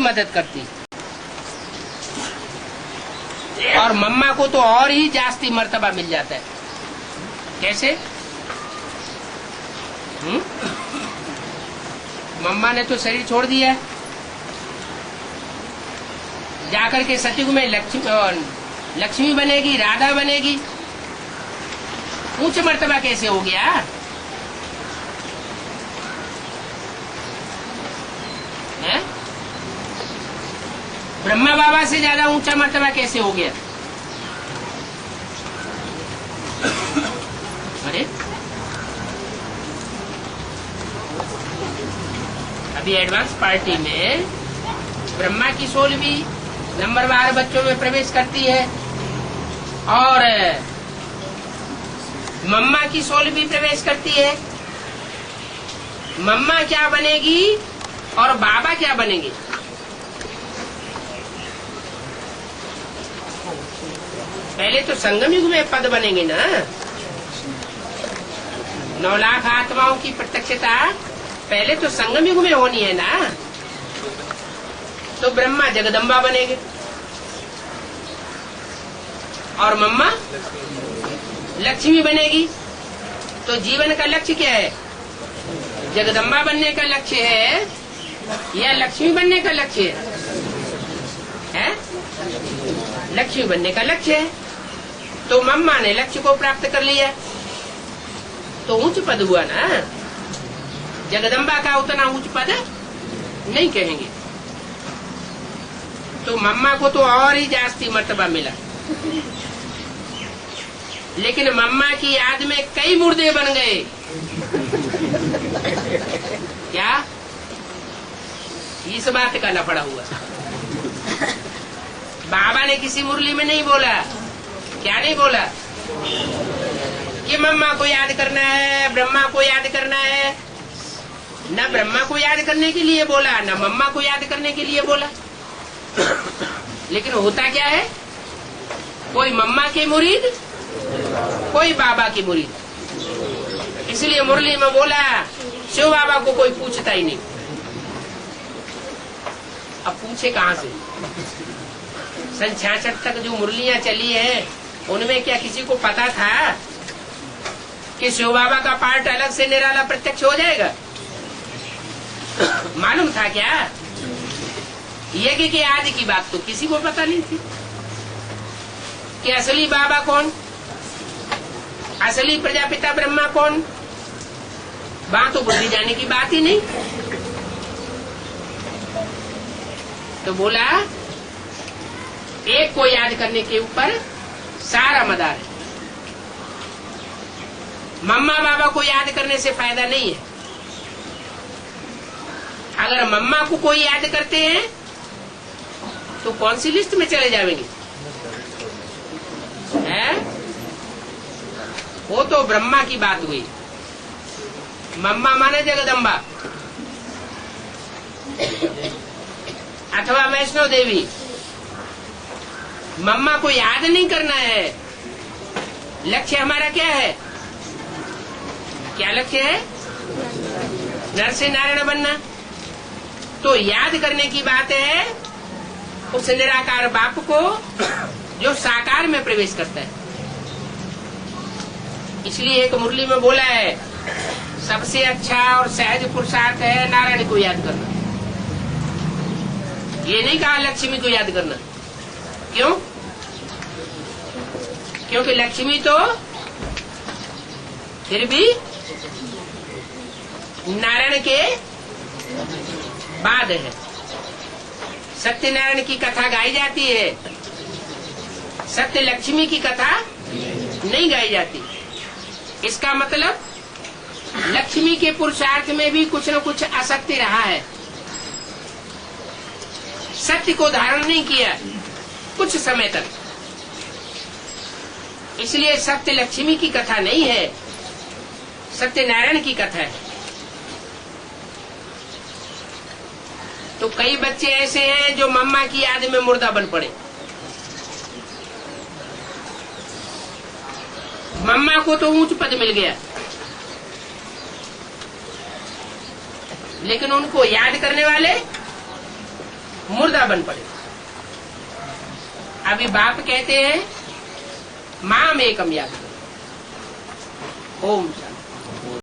मदद करती, और मम्मा को तो और ही जास्ती मर्तबा मिल जाता है। कैसे? मम्मा ने तो शरीर छोड़ दिया, जाकर के सतयुग में लक्ष्मी बनेगी, राधा बनेगी। ऊंच मर्तबा कैसे हो गया? है? ब्रह्मा बाबा से ज्यादा ऊंचा मर्तबा कैसे हो गया? अरे अभी एडवांस पार्टी में ब्रह्मा की सोल भी नंबरवार बच्चों में प्रवेश करती है, और मम्मा की सोल भी प्रवेश करती है। मम्मा क्या बनेगी और बाबा क्या बनेंगे? पहले तो संगम युग में पद बनेंगे ना। 9 लाख आत्माओं की प्रत्यक्षता पहले तो संगम युग में होनी है ना। तो ब्रह्मा जगदम्बा बनेंगे और मम्मा लक्ष्मी बनेगी। तो जीवन का लक्ष्य क्या है? जगदम्बा बनने का लक्ष्य है या लक्ष्मी बनने का लक्ष्य है? लक्ष्मी बनने का लक्ष्य है। तो मम्मा ने लक्ष्य को प्राप्त कर लिया तो ऊंच पद हुआ ना। जगदम्बा का उतना ऊंच पद नहीं कहेंगे। तो मम्मा को तो और ही जास्ती मर्तबा मिला, लेकिन मम्मा की याद में कई मुर्दे बन गए। क्या? इस बात का लफड़ा हुआ। बाबा ने किसी मुरली में नहीं बोला। क्या नहीं बोला? कि मम्मा को याद करना है, ब्रह्मा को याद करना है। न ब्रह्मा को याद करने के लिए बोला, न मम्मा को याद करने के लिए बोला। लेकिन होता क्या है? कोई मम्मा के मुरीद, कोई बाबा की मुरीद। इसलिए मुरली में बोला शिव बाबा को कोई पूछता ही नहीं। अब पूछे कहाँ से? सन 66 तक जो मुरलियां चली है उनमें क्या किसी को पता था कि शिव बाबा का पार्ट अलग से निराला प्रत्यक्ष हो जाएगा? मालूम था क्या? यज्ञ के आदि की बात तो किसी को पता नहीं थी कि असली बाबा कौन, असली प्रजापिता ब्रह्मा कौन। वहां तो बुद्धि जाने की बात ही नहीं। तो बोला एक को याद करने के ऊपर सारा मदार है। मम्मा बाबा को याद करने से फायदा नहीं है। अगर मम्मा को कोई याद करते हैं तो कौन सी लिस्ट में चले जाएंगे? वो तो ब्रह्मा की बात हुई। मम्मा माने जगदम्बा अथवा वैष्णो देवी। मम्मा को याद नहीं करना है। लक्ष्य हमारा क्या है? क्या लक्ष्य है? नर से नारायण बनना। तो याद करने की बात है उस निराकार बाप को जो साकार में प्रवेश करता है। इसलिए एक मुरली में बोला है सबसे अच्छा और सहज पुरुषार्थ है नारायण को याद करना। ये नहीं कहा लक्ष्मी को याद करना। क्यों? क्योंकि लक्ष्मी तो फिर भी नारायण के बाद है। सत्यनारायण की कथा गाई जाती है, सत्य लक्ष्मी की कथा नहीं गाई जाती। इसका मतलब लक्ष्मी के पुरुषार्थ में भी कुछ न कुछ असत्य रहा है। सत्य को धारण नहीं किया कुछ समय तक। इसलिए सत्य लक्ष्मी की कथा नहीं है, सत्यनारायण की कथा है। तो कई बच्चे ऐसे हैं जो मम्मा की याद में मुर्दा बन पड़े। मम्मा को तो ऊंच पद मिल गया, लेकिन उनको याद करने वाले मुर्दा बन पड़े। अभी बाप कहते हैं माम एकम याद करो। ओम शांति।